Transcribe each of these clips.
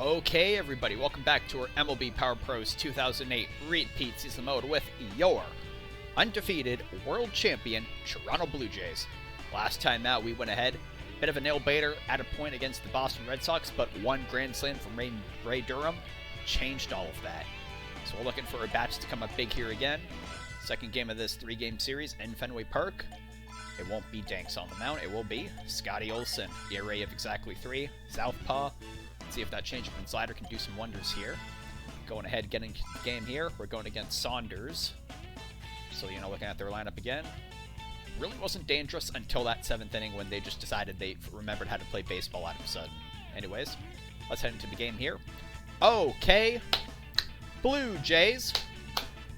Okay, everybody, welcome back to our MLB Power Pros 2008 repeat season mode with your undefeated world champion Toronto Blue Jays. Last time out, we went ahead, bit of a nail-biter at a point against the Boston Red Sox, but one grand slam from Ray Durham changed all of that. So we're looking for a bats to come up big here again. Second game of this three-game series in Fenway Park. It won't be Danks on the mound, it will be Scott Olsen, ERA of exactly 3, southpaw. See if that change-up and slider can do some wonders here. Going ahead, getting the game here. We're going against Saunders. So, looking at their lineup again. Really wasn't dangerous until that 7th inning when they just decided they remembered how to play baseball out of a sudden. Anyways, let's head into the game here. Okay, Blue Jays,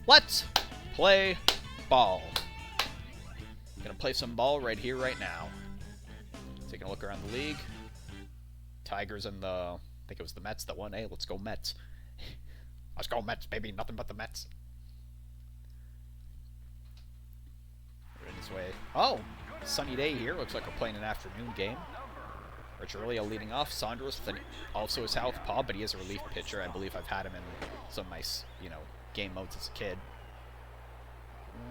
let's play ball. Gonna play some ball right here, right now. Taking a look around the league. Tigers and I think it was the Mets that won. Hey, let's go Mets. Let's go Mets, baby. Nothing but the Mets. We're in his way. Oh, sunny day here. Looks like we're playing an afternoon game. Rich Earlia leading off. Saunders also a southpaw, but he is a relief pitcher. I believe I've had him in some of my, game modes as a kid.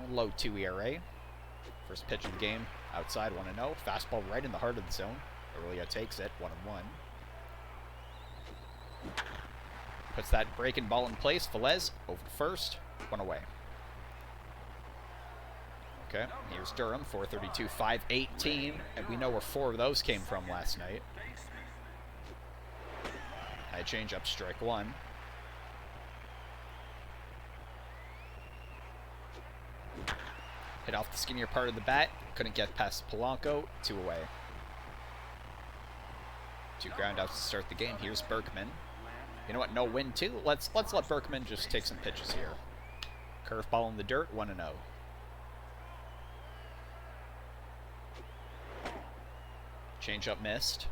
Low 2 ERA. First pitch of the game. Outside 1-0. Fastball right in the heart of the zone. Earlia takes it, 1-1. Puts that breaking ball in place. Velez over to first, 1 away. Okay, here's Durham, 432, 518, and we know where 4 of those came from last night. High change up, strike 1. Hit off the skinnier part of the bat, couldn't get past Polanco, 2 away. 2 groundouts to start the game. Here's Berkman. You know what? No win too. Let's let Berkman just take some pitches here. Curveball in the dirt. 1-0. Changeup missed.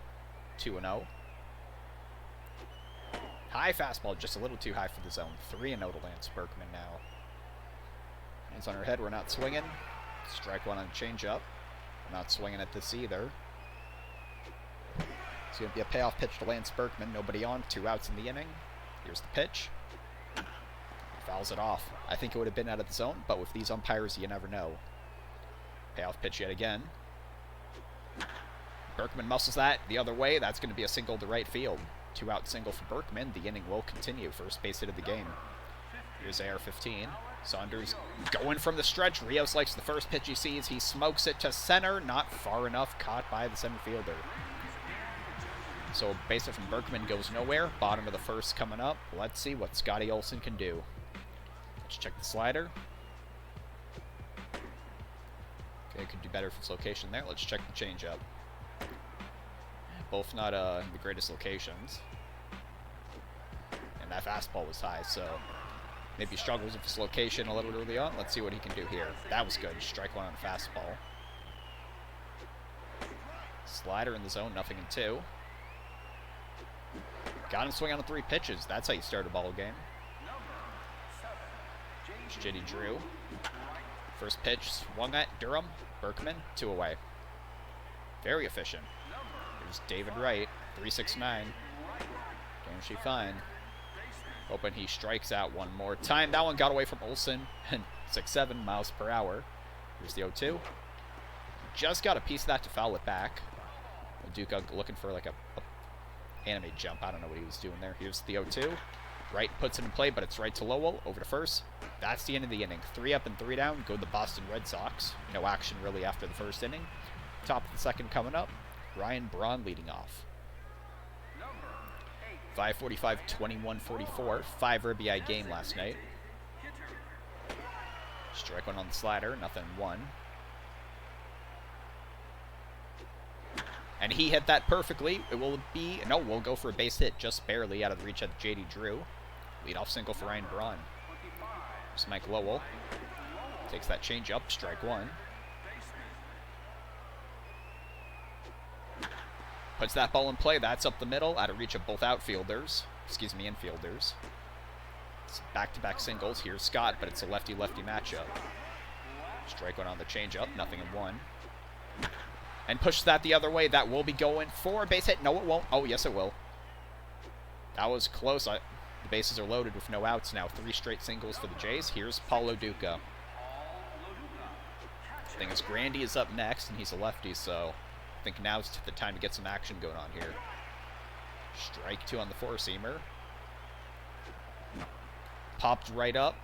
2-0. High fastball, just a little too high for the zone. 3-0 to Lance Berkman now. Hands on her head. We're not swinging. Strike 1 on changeup. We're not swinging at this either. It's going to be a payoff pitch to Lance Berkman. Nobody on. 2 outs in the inning. Here's the pitch. Fouls it off. I think it would have been out of the zone, but with these umpires, you never know. Payoff pitch yet again. Berkman muscles that the other way. That's going to be a single to right field. 2-out single for Berkman. The inning will continue. First base hit of the game. Here's AR-15. Saunders going from the stretch. Rios likes the first pitch he sees. He smokes it to center. Not far enough. Caught by the center fielder. So base hit from Berkman goes nowhere. Bottom of the first coming up. Let's see what Scotty Olsen can do. Let's check the slider. Okay, could do better for its location there. Let's check the changeup. Both not in the greatest locations. And that fastball was high, so maybe struggles with his location a little early on. Let's see what he can do here. That was good. Strike 1 on the fastball. Slider in the zone, nothing in 2. Got him swing on 3 pitches. That's how you start a ball game. JD Drew. First pitch swung at Durham. Berkman, 2 away. Very efficient. Here's David Wright, 3.69. Damn she fine. Hoping he strikes out one more time. That one got away from Olsen. 6.7 miles per hour. Here's the 0-2. Just got a piece of that to foul it back. Duke looking for like a animated jump. I don't know what he was doing there. Here's the 0-2. Wright puts it in play, but it's right to Lowell. Over to first. That's the end of the inning. 3 up and 3 down. Go the Boston Red Sox. No action really after the first inning. Top of the second coming up. Ryan Braun leading off. 5:45, 21:44. 5 RBI game last night. Strike 1 on the slider. Nothing 1. And he hit that perfectly. It will be... No, we'll go for a base hit. Just barely out of the reach of J.D. Drew. Leadoff single for Ryan Braun. Here's Mike Lowell. Takes that change up. Strike 1. Puts that ball in play. That's up the middle. Out of reach of both outfielders. Excuse me, infielders. It's back-to-back singles. Here's Scott, but it's a lefty-lefty matchup. Strike 1 on the change-up. Nothing in 1. And pushes that the other way. That will be going for a base hit. No, it won't. Oh, yes, it will. That was close. The bases are loaded with no outs now. 3 straight singles for the Jays. Here's Paulo Duca. The thing is, Grandy is up next, and he's a lefty, so I think now's the time to get some action going on here. Strike 2 on the four-seamer. Popped right up.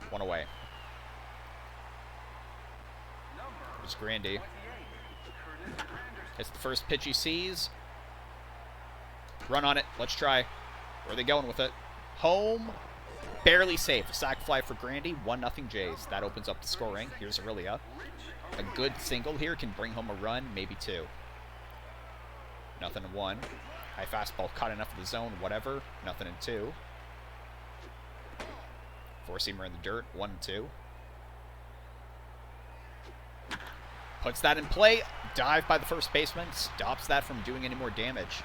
1 away. Here's Grandy. It's the first pitch he sees. Run on it. Let's try. Where are they going with it? Home. Barely safe. A sac fly for Grandy. 1-0 Jays. That opens up the scoring. Here's Aurelia. A good single here can bring home a run, maybe 2. 0-1. High fastball caught enough of the zone. Whatever. 0-2. Four-seamer in the dirt. 1-2. Puts that in play. Dive by the first baseman. Stops that from doing any more damage.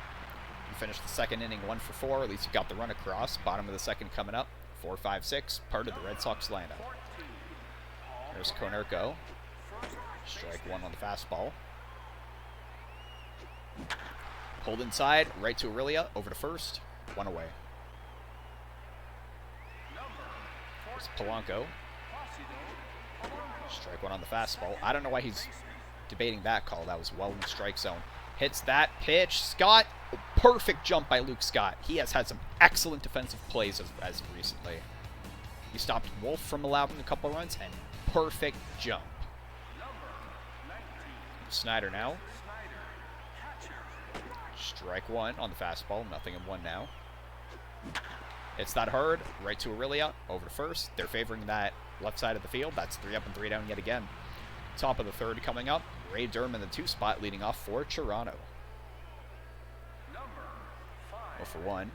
You finished the second inning 1 for 4. At least you got the run across. Bottom of the second coming up. 4-5-6. Part of the Red Sox lineup. There's Konerko. Strike 1 on the fastball. Pulled inside. Right to Aurelia. Over to first. 1 away. There's Polanco. Strike 1 on the fastball. I don't know why he's debating that call. That was well in the strike zone. Hits that pitch. Scott. Perfect jump by Luke Scott. He has had some excellent defensive plays as recently. He stopped Wolf from allowing a couple runs, and perfect jump. Snyder now. Strike 1 on the fastball. 0-1 now. Hits that hard. Right to Aurelia. Over to first. They're favoring that left side of the field. That's 3 up and 3 down yet again. Top of the third coming up. Ray Durham in the 2 spot leading off for Toronto. 0-1.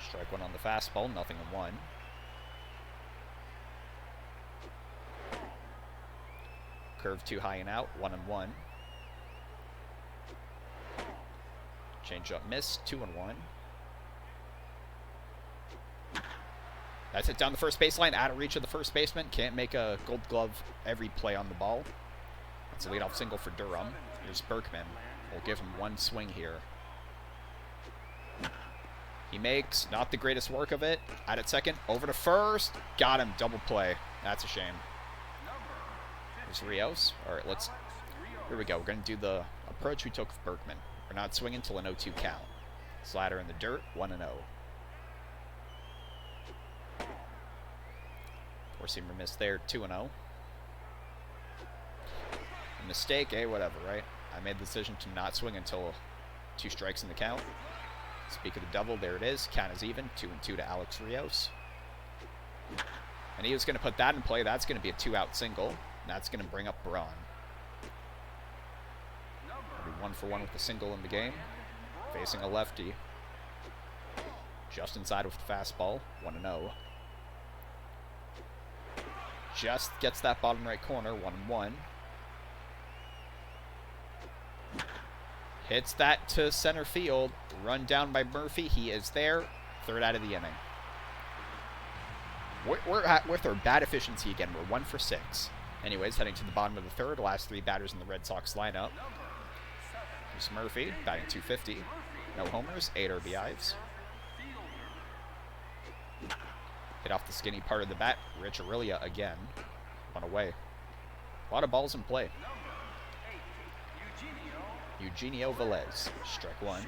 Strike 1 on the fastball. 0-1. Curve too high and out. 1-1. Change up miss. 2-1. That's it down the first baseline. Out of reach of the first baseman. Can't make a gold glove every play on the ball. That's a leadoff single for Durham. Here's Berkman. We'll give him 1 swing here. He makes not the greatest work of it. Out at second. Over to first. Got him. Double play. That's a shame. There's Rios. All right, here we go. We're going to do the approach we took with Berkman. We're not swinging until an 0-2 count. Slider in the dirt. 1-0. Four-seamer missed there. 2-0. A mistake, whatever, right? I made the decision to not swing until 2 strikes in the count. Speak of the devil, there it is. Count is even. 2-2 to Alex Rios. And he was going to put that in play. That's going to be a 2-out single. That's going to bring up Braun. Be 1 for 1 with the single in the game. Facing a lefty. Just inside with the fastball. 1-0. Just gets that bottom right corner. 1-1. Hits that to center field. Run down by Murphy. He is there. 3rd out of the inning. We're at with our bat efficiency again. We're 1 for 6. Anyways, heading to the bottom of the 3rd. Last 3 batters in the Red Sox lineup. Here's Murphy, batting .250. No homers, 8 RBIs. Hit off the skinny part of the bat. Rich Aurelia again. 1 away. A lot of balls in play. Eugenio Velez, strike 1.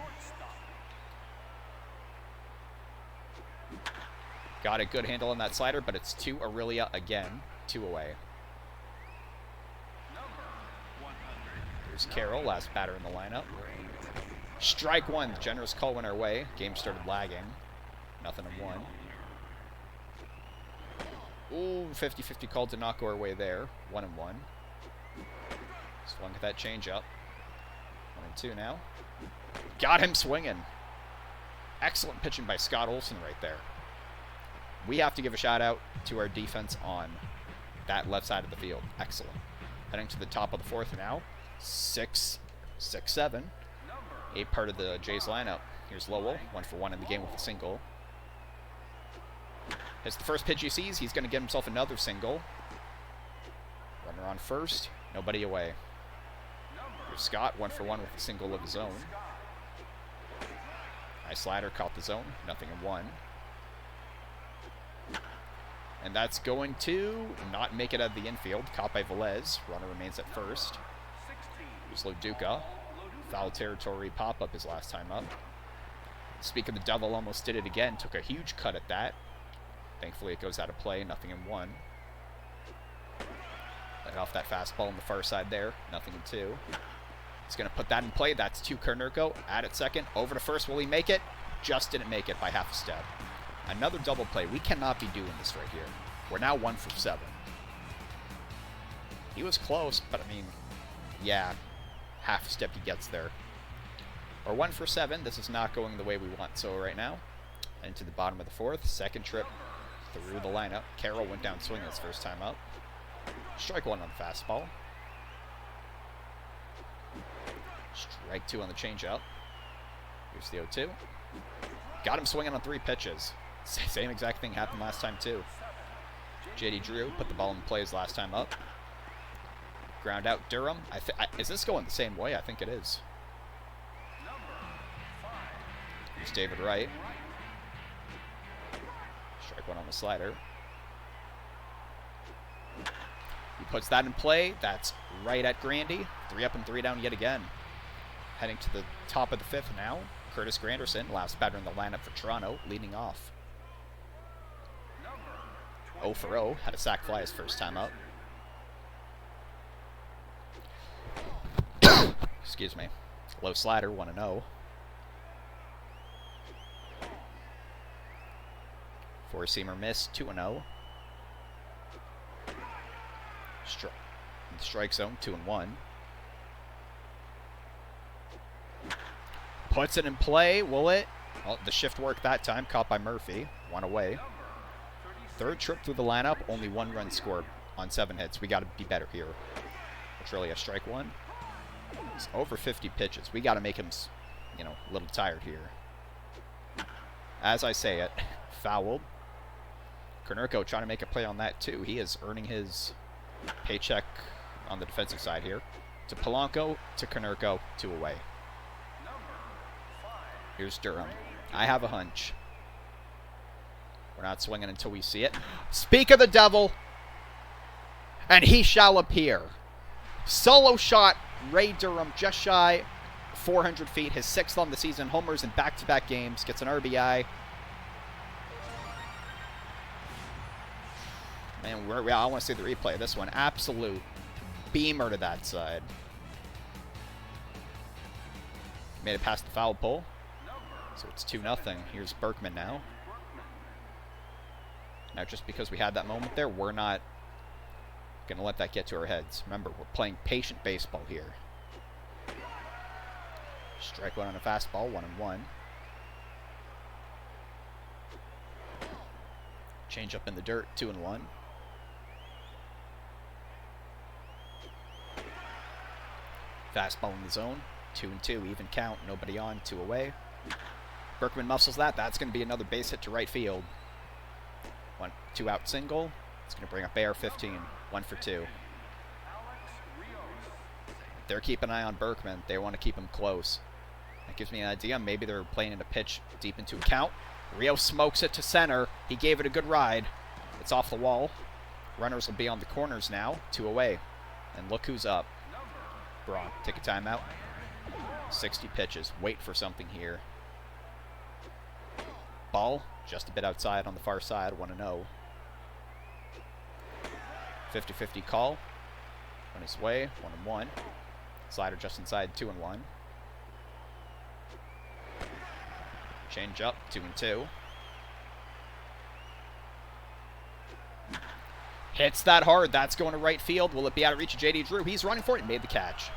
Got a good handle on that slider, but it's to Aurelia again. 2 away. Here's Carroll, last batter in the lineup. Strike 1, generous call went our way. Game started lagging. 0-1. Ooh, 50-50 call did not go our way there. 1-1. Swung at that changeup. 1-2 now. Got him swinging. Excellent pitching by Scott Olsen right there. We have to give a shout out to our defense on that left side of the field. Excellent. Heading to the top of the 4th now. 6-7. 8 part of the Jays lineup. Here's Lowell. 1 for 1 in the game with a single. It's the first pitch he sees. He's going to get himself another single. Runner on first. Nobody away. Here's Scott, 1-for-1 with a single of his own. Nice slider, caught the zone, nothing in one. And that's going to not make it out of the infield. Caught by Velez. Runner remains at first. Here's Loduca. Foul territory pop-up his last time up. Speak of the devil, almost did it again. Took a huge cut at that. Thankfully, it goes out of play. Nothing in one. Let off that fastball on the far side there. Nothing in two. He's going to put that in play. That's to Konerko. At at second. Over to first. Will he make it? Just didn't make it by half a step. Another double play. We cannot be doing this right here. We're now 1 for 7. He was close, but I mean, yeah, half a step he gets there. We're 1 for 7. This is not going the way we want. So right now, into the bottom of the fourth. Second trip through the lineup. Carroll went down swinging his first time up. Strike one on the fastball. Strike two on the changeup. Here's the 0-2. Got him swinging on 3 pitches. Same exact thing happened last time, too. J.D. Drew put the ball in play his last time up. Ground out Durham. Is this going the same way? I think it is. Here's David Wright. Strike one on the slider. He puts that in play. That's right at Grandy. 3 up and 3 down yet again. Heading to the top of the 5th now. Curtis Granderson, last batter in the lineup for Toronto, leading off. 0 for 0. Had a sac fly his first time up. Excuse me. Low slider, 1-0. 4-seamer miss, 2-0. Strike zone, 2-1. Puts it in play, will it? Well, the shift worked that time, caught by Murphy. 1 away. Third trip through the lineup, only 1 run scored on 7 hits. We got to be better here. It's really a strike one. He's over 50 pitches. We got to make him, you know, a little tired here. As I say it, fouled. Konerko trying to make a play on that too. He is earning his paycheck on the defensive side here. To Polanco, to Konerko, 2 away. Here's Durham. I have a hunch. We're not swinging until we see it. Speak of the devil. And he shall appear. Solo shot. Ray Durham just shy 400 feet. His 6th on the season. Homers in back-to-back games. Gets an RBI. Man, I want to see the replay of this one. Absolute beamer to that side. Made it past the foul pole. So it's 2-0. Here's Berkman now. Now, just because we had that moment there, we're not going to let that get to our heads. Remember, we're playing patient baseball here. Strike one on a fastball, 1-1. Change up in the dirt, 2-1. Fastball in the zone, 2-2, even count, nobody on, 2 away. Berkman muscles that. That's going to be another base hit to right field. 2 out single. It's going to bring up Bear 15. 1 for 2. They're keeping an eye on Berkman. They want to keep him close. That gives me an idea. Maybe they're playing in a pitch deep into a count. Rio smokes it to center. He gave it a good ride. It's off the wall. Runners will be on the corners now. 2 away. And look who's up. Braun, take a timeout. 60 pitches. Wait for something here. Ball, just a bit outside on the far side, 1-0. 50-50 call. On his way, 1-1. Slider just inside, 2-1. Change up, 2-2. Hits that hard. That's going to right field. Will it be out of reach of J.D. Drew? He's running for it. Made the catch.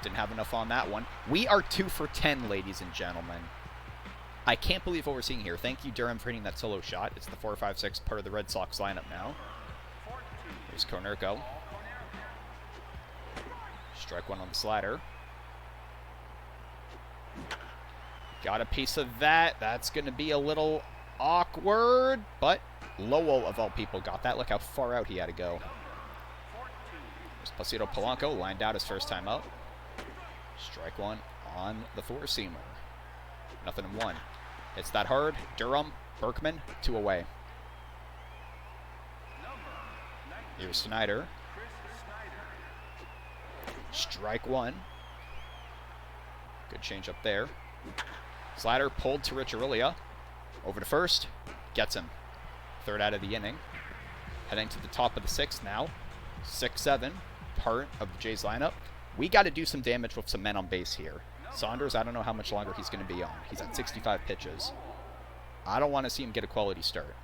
Didn't have enough on that one. We are 2 for 10, ladies and gentlemen. I can't believe what we're seeing here. Thank you, Durham, for hitting that solo shot. It's the 4-5-6 part of the Red Sox lineup now. Here's Konerko. Strike one on the slider. Got a piece of that. That's going to be a little awkward, but Lowell, of all people, got that. Look how far out he had to go. There's Placido Polanco, lined out his first time up. Strike one on the four-seamer. 0-1. Hits that hard. Durham, Berkman, 2 away. Here's Snyder. Strike one. Good change up there. Slider pulled to Rich Aurelia. Over to first. Gets him. 3rd out of the inning. Heading to the top of the 6th now. 6-7. Part of the Jays lineup. We got to do some damage with some men on base here. Saunders, I don't know how much longer he's going to be on. He's at 65 pitches. I don't want to see him get a quality start.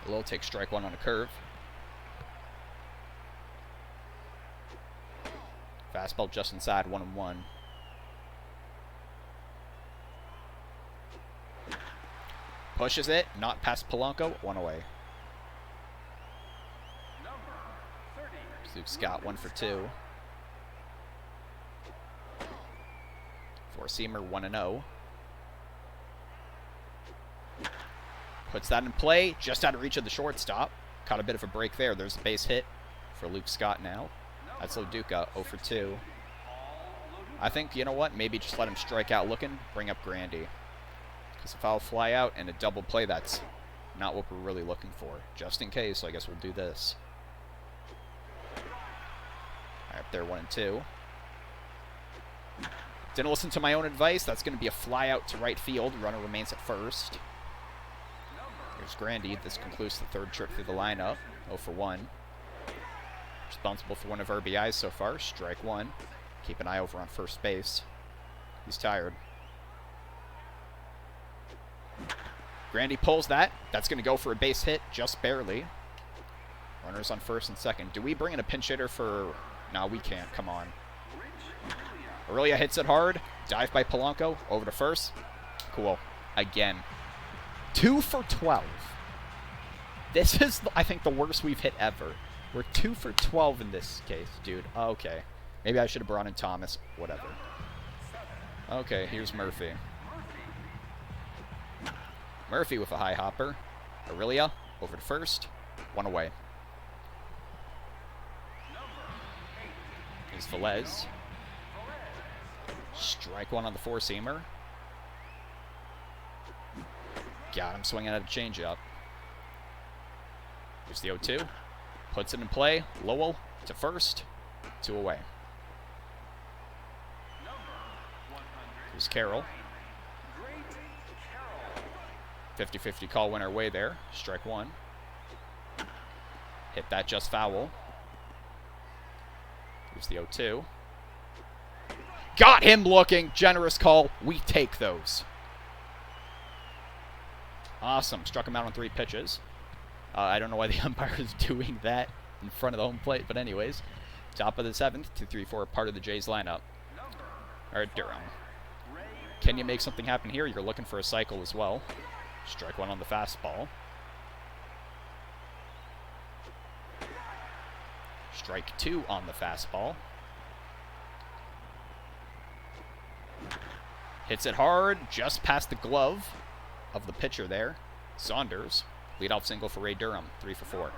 Lowell takes strike one on a curve. Fastball just inside, 1-1. Pushes it, not past Polanco, 1 away. Luke Scott, 1 for 2. Four-seamer, 1-0. Puts that in play, just out of reach of the shortstop. Caught a bit of a break there. There's a base hit for Luke Scott now. That's Loduca, 0 for 2. I think, you know what, maybe just let him strike out looking, bring up Grandy. Because if I'll fly out and a double play, that's not what we're really looking for. Just in case, I guess we'll do this. Right up there, 1-2. Didn't listen to my own advice. That's going to be a fly out to right field. Runner remains at first. Here's Grandy. This concludes the 3rd trip through the lineup. 0 for 1. Responsible for 1 of RBIs so far. Strike one. Keep an eye over on first base. He's tired. Grandy pulls that. That's going to go for a base hit, just barely. Runners on first and second. Do we bring in a pinch hitter for... No, we can't. Come on. Aurelia hits it hard. Dive by Polanco. Over to first. Cool. Again. 2 for 12. This is, I think, the worst we've hit ever. We're 2 for 12 in this case, dude. Okay. Maybe I should have brought in Thomas. Whatever. Okay, here's Murphy. Murphy with a high hopper. Aurelia over to first. 1 away. Here's Velez. Strike one on the four-seamer. Got him swinging at a changeup. Here's the 0-2. Puts it in play. Lowell to first. 2 away. Here's Carroll. 50-50 call went our way there. Strike one. Hit that just foul. Here's the 0-2. Got him looking. Generous call. We take those. Awesome. Struck him out on 3 pitches. I don't know why the umpire is doing that in front of the home plate, but anyways. Top of the 7th. 2-3-4, part of the Jays lineup. All right, Durham. Can you make something happen here? You're looking for a cycle as well. Strike one on the fastball. Strike 2 on the fastball. Hits it hard, just past the glove of the pitcher there. Saunders. Leadoff single for Ray Durham. 3 for 4.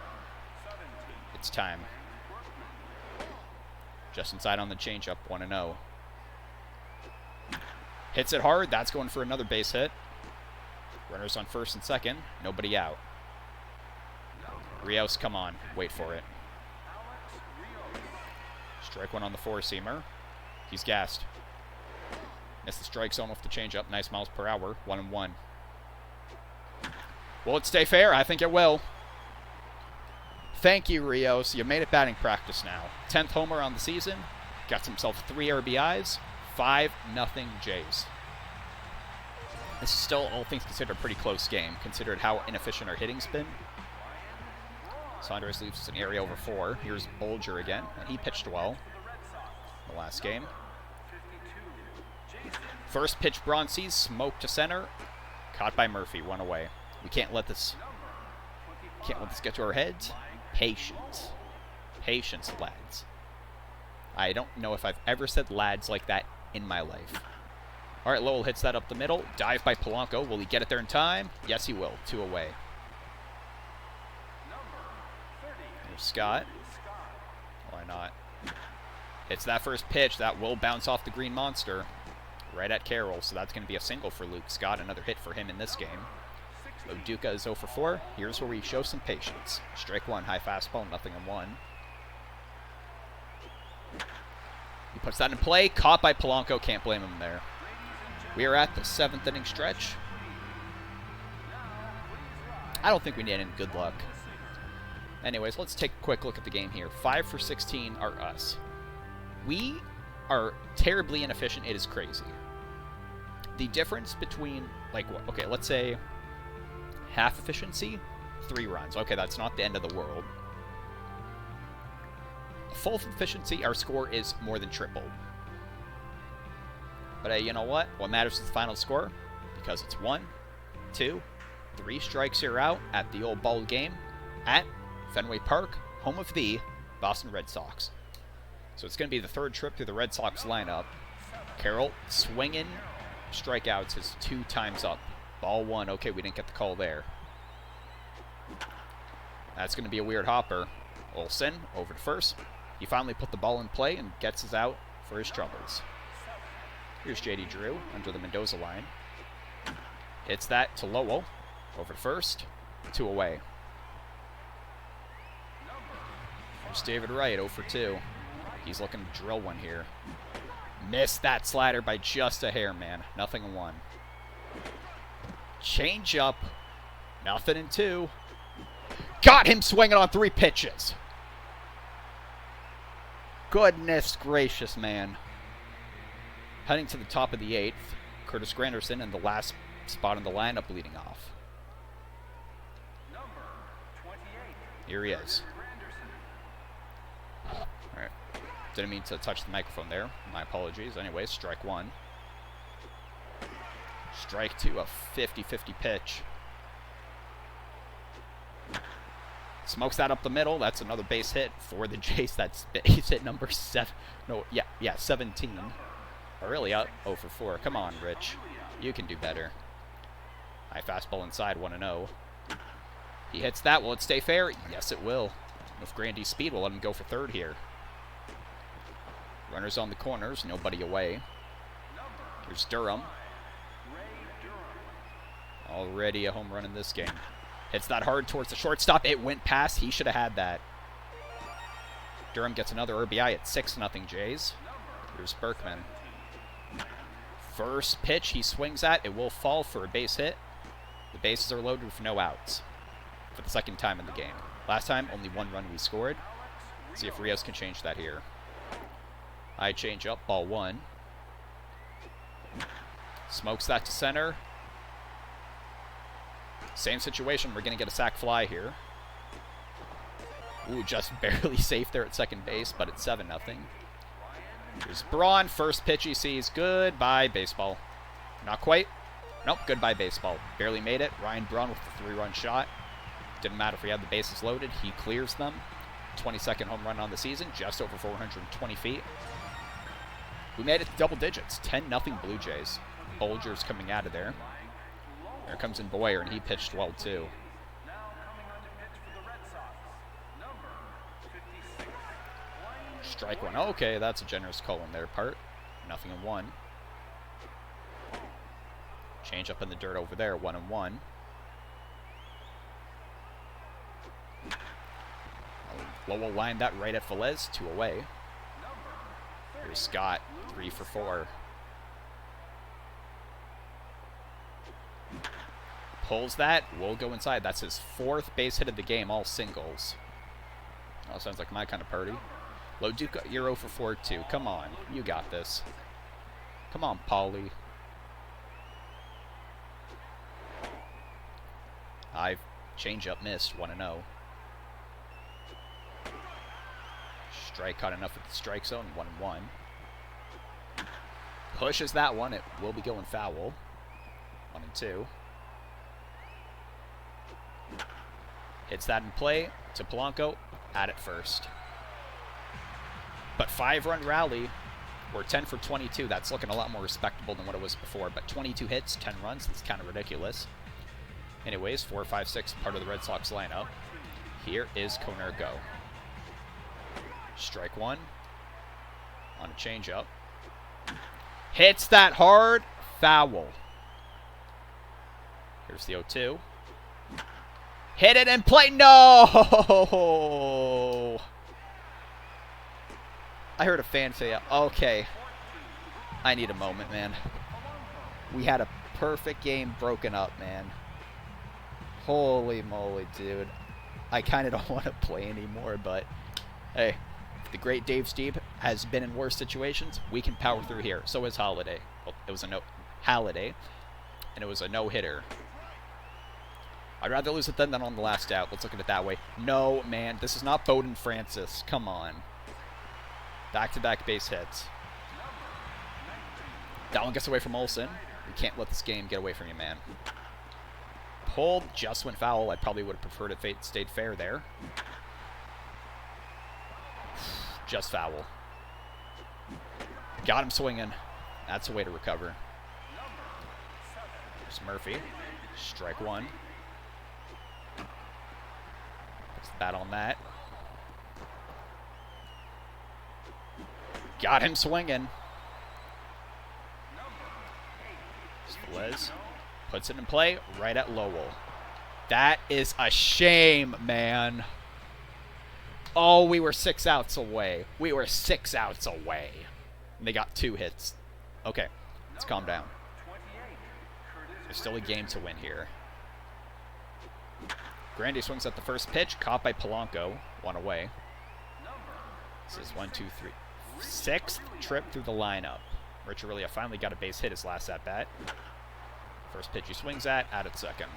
It's time. Just inside on the changeup. 1-0. Hits it hard. That's going for another base hit. Runners on first and second. Nobody out. Rios, come on. Wait for it. Strike one on the four-seamer. He's gassed. Missed the strike zone with the changeup. Nice miles per hour. 1-1. Will it stay fair? I think it will. Thank you, Rios. You made it batting practice now. 10th homer on the season. Got himself 3 RBIs. 5-0 Jays. This is still, all things considered, a pretty close game, considered how inefficient our hitting's been. Saunders leaves us an area over 4. Here's Bolger again, and he pitched well in the last game. First pitch, Bronces, smoke to center. Caught by Murphy, 1 away. We can't let this get to our heads. Patience. Patience, lads. I don't know if I've ever said lads like that in my life. All right, Lowell hits that up the middle. Dive by Polanco. Will he get it there in time? Yes, he will. 2 away. There's Scott. Why not? It's that first pitch that will bounce off the green monster right at Carroll, so that's going to be a single for Luke Scott. Another hit for him in this game. Loduca is 0 for 4. Here's where we show some patience. Strike one, high fastball, nothing on one. He puts that in play. Caught by Polanco. Can't blame him there. We are at the 7th inning stretch. I don't think we need any good luck. Anyways, let's take a quick look at the game here. 5 for 16 are us. We are terribly inefficient. It is crazy. The difference between, like, okay, let's say half efficiency, 3 runs. Okay, that's not the end of the world. Full efficiency, our score is more than tripled. But you know what? What matters is the final score, because it's 1, 2, 3 strikes, you're out at the old ball game at Fenway Park, home of the Boston Red Sox. So it's going to be the 3rd trip through the Red Sox lineup. Carroll swinging strikeouts his 2 times up. Ball 1. Okay, we didn't get the call there. That's going to be a weird hopper. Olsen over to first. He finally put the ball in play and gets us out for his troubles. Here's J.D. Drew under the Mendoza line. Hits that to Lowell. Over to first. 2 away. Here's David Wright, 0 for 2. He's looking to drill one here. Missed that slider by just a hair, man. Nothing in 1. Change up. Nothing in 2. Got him swinging on 3 pitches. Goodness gracious, man. Heading to the top of the 8th. Curtis Granderson in the last spot in the lineup leading off. Here he is. Alright. Didn't mean to touch the microphone there. My apologies. Anyways, strike 1. Strike 2, a 50-50 pitch. Smokes that up the middle. That's another base hit for the Jays. That's base hit number 7. No, yeah, 17. We're really up 0 for 4. Come on, Rich. You can do better. High fastball inside, 1-0. He hits that. Will it stay fair? Yes, it will. With Grandy's speed, we'll let him go for 3rd here. Runners on the corners, nobody away. Here's Durham. Already a home run in this game. Hits that hard towards the shortstop. It went past. He should have had that. Durham gets another RBI at 6-0 Jays. Here's Berkman. First pitch he swings at. It will fall for a base hit. The bases are loaded with no outs for the 2nd time in the game. Last time, only 1 run we scored. Let's see if Rios can change that here. High change up, ball 1. Smokes that to center. Same situation, we're going to get a sac fly here. Ooh, just barely safe there at 2nd base, but it's 7-0. Here's Braun, first pitch he sees. Goodbye, baseball. Not quite. Nope, goodbye, baseball. Barely made it. Ryan Braun with the 3-run shot. Didn't matter if we had the bases loaded. He clears them. 22nd home run on the season, just over 420 feet. We made it to double digits. 10-0 Blue Jays. Bolger's coming out of there. There comes in Boyer, and he pitched well, too. Strike 1. Okay, that's a generous call on their part. 0-1. Change up in the dirt over there, 1-1. Lowell lined that right at Velez, 2 away. Here's Scott, 3 for 4. Pulls that, will go inside. That's his 4th base hit of the game, all singles. Oh, sounds like my kind of party. Loduca, you're 0 for 4 too. Come on, you got this. Come on, Paulie. I've change up missed, 1-0. Strike caught enough at the strike zone, 1-1. Pushes that one, it will be going foul. 1-2. Hits that in play to Polanco, at it first. But 5-run rally, we're 10 for 22. That's looking a lot more respectable than what it was before. But 22 hits, 10 runs, that's kind of ridiculous. Anyways, 4, 5, 6, part of the Red Sox lineup. Here is Koner go. Strike 1. on a changeup. Hits that hard. Foul. Here's the 0-2. Hit it and play. No! I heard a fan say, okay, I need a moment, man. We had a perfect game broken up, man. Holy moly, dude. I kind of don't want to play anymore, but hey, the great Dave Steeb has been in worse situations. We can power through here. So is Holiday. Well, it was a Halliday, and it was a no-hitter. I'd rather lose it then than on the last out. Let's look at it that way. No, man. This is not Bowden Francis. Come on. Back-to-back base hits. That one gets away from Olsen. You can't let this game get away from you, man. Pulled, just went foul. I probably would have preferred it stayed fair there. Just foul. Got him swinging. That's a way to recover. There's Murphy. Strike one. Puts the bat on that. Got him swinging. Velez puts it in play right at Lowell. That is a shame, man. Oh, we were 6 outs away. We were 6 outs away. And they got 2 hits. Okay, let's calm down. There's still a game to win here. Grandy swings at the first pitch, caught by Polanco. 1 away. This is 1, 2, 3. 6th trip through the lineup. Rich Aurelia finally got a base hit his last at-bat. First pitch he swings at, out at second.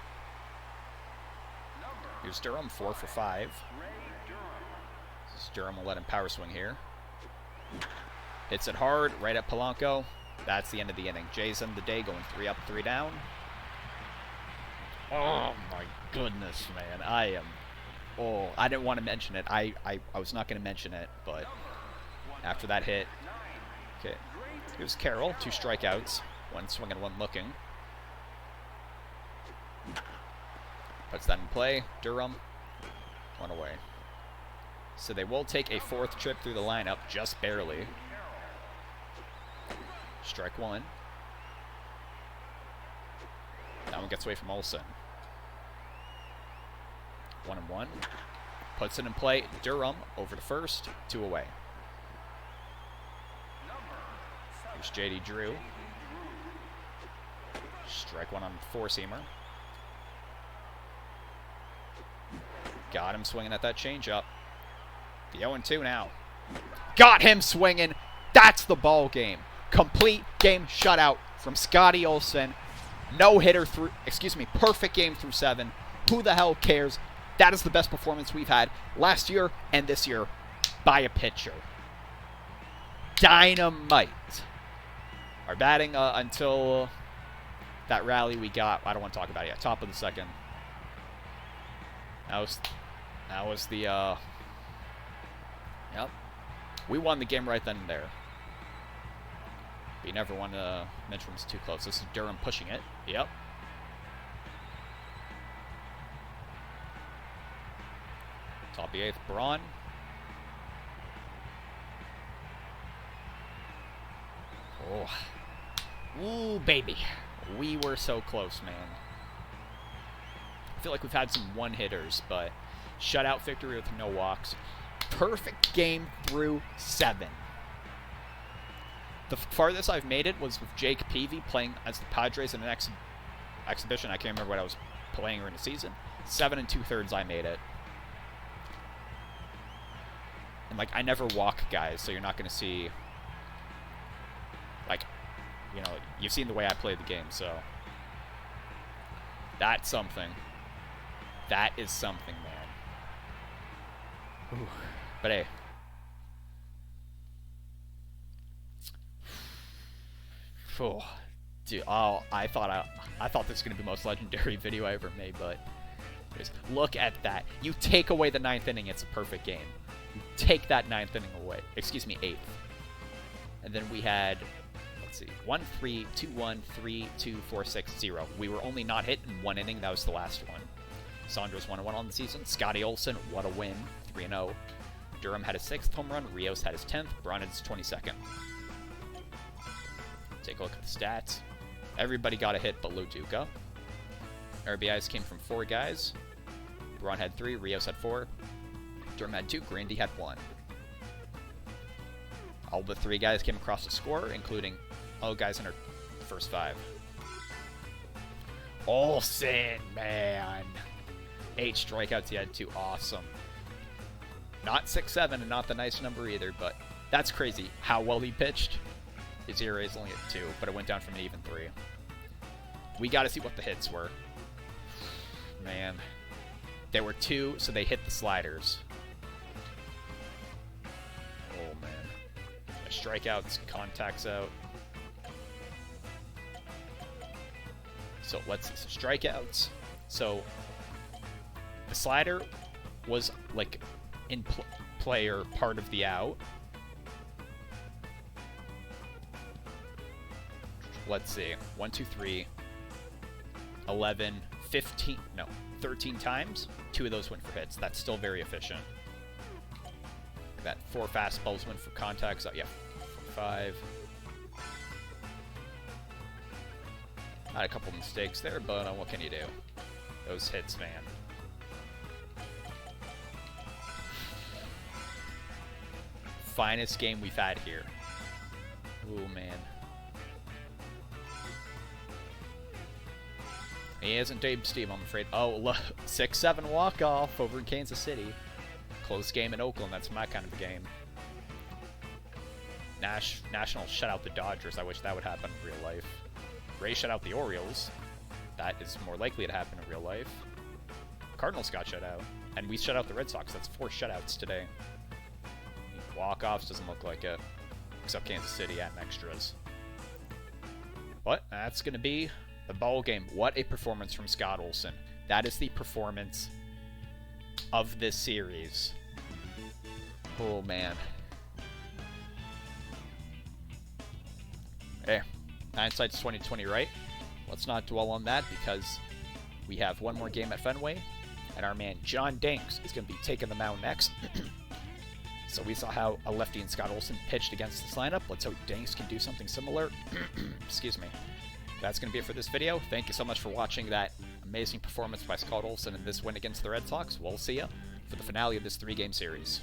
Here's Durham, 4 for 5. Durham will let him power swing here. Hits it hard, right at Polanco. That's the end of the inning. Jays end the day going 3 up, 3 down. Oh my goodness, man. I didn't want to mention it. I was not going to mention it, but after that hit. Okay. Here's Carroll, 2 strikeouts. 1 swinging, 1 looking. Puts that in play. Durham, 1 away. So they will take a 4th trip through the lineup, just barely. Strike 1. That one gets away from Olsen. 1-1. Puts it in play. Durham over to first. 2 away. Here's J.D. Drew. Strike 1 on the 4-seamer. Got him swinging at that changeup. The 0-2 now. Got him swinging. That's the ball game. Complete game shutout from Scotty Olsen. No hitter through, perfect game through 7. Who the hell cares? That is the best performance we've had last year and this year by a pitcher. Dynamite. Our batting until that rally we got, I don't want to talk about it yet. Top of the second. That was the, yep. We won the game right then and there. But you never want to mention it's too close. This is Durham pushing it. Yep. Top of the 8th, Braun. Oh. Ooh, baby. We were so close, man. I feel like we've had some one-hitters, but shutout victory with no walks. Perfect game through 7. The farthest I've made it was with Jake Peavy playing as the Padres in an exhibition. I can't remember what I was playing during the season. 7 2/3 I made it. And, like, I never walk guys, so you're not going to see, like, you know, you've seen the way I play the game, so that's something. That is something, man. Ooh. But hey. Oh, dude, I thought this was gonna be the most legendary video I ever made, but look at that. You take away the 9th inning, it's a perfect game. You take that 9th inning away. Excuse me, 8th. And then we had, let's see, 1-3, 2-1, 3-2, 4-6, 0. We were only not hit in 1 inning. That was the last one. Saunders 1-1 on the season. Scotty Olsen, what a win, 3-0. Durham had his 6th home run. Rios had his 10th. Braun had his 22nd. Take a look at the stats. Everybody got a hit but Lo Duca. RBIs came from 4 guys. Braun had 3. Rios had 4. Durham had 2. Grandy had 1. All the 3 guys came across the score, including all guys in our first 5. Olsen, man. 8 strikeouts he had 2. Awesome. Not 6-7 and not the nice number either, but that's crazy how well he pitched. His ERA is only at 2, but it went down from an even 3. We got to see what the hits were. Man. There were 2, so they hit the sliders. Oh, man. The strikeouts, contacts out. So let's see. So strikeouts. So the slider was like in play or part of the out. Let's see. 1, 2, 3, 11, 15, no, 13 times. 2 of those went for hits. That's still very efficient. That 4 fastballs went for contacts. Yeah, 5. Had a couple mistakes there, but what can you do? Those hits, man. Finest game we've had here. Oh, man. He isn't Dave Steve, I'm afraid. Oh, 6-7 walk-off over in Kansas City. Close game in Oakland. That's my kind of a game. Nationals shut out the Dodgers. I wish that would happen in real life. Rays shut out the Orioles. That is more likely to happen in real life. Cardinals got shut out. And we shut out the Red Sox. That's 4 shutouts today. Walk-offs doesn't look like it. Except Kansas City adding extras. But that's going to be the ball game. What a performance from Scott Olsen. That is the performance of this series. Oh, man. Hey, hindsight's 20/20, right? Let's not dwell on that because we have one more game at Fenway, and our man John Danks is going to be taking the mound next. So we saw how a lefty in Scott Olsen pitched against this lineup. Let's hope Danks can do something similar. Excuse me. That's going to be it for this video. Thank you so much for watching that amazing performance by Scott Olsen in this win against the Red Sox. We'll see you for the finale of this 3-game series.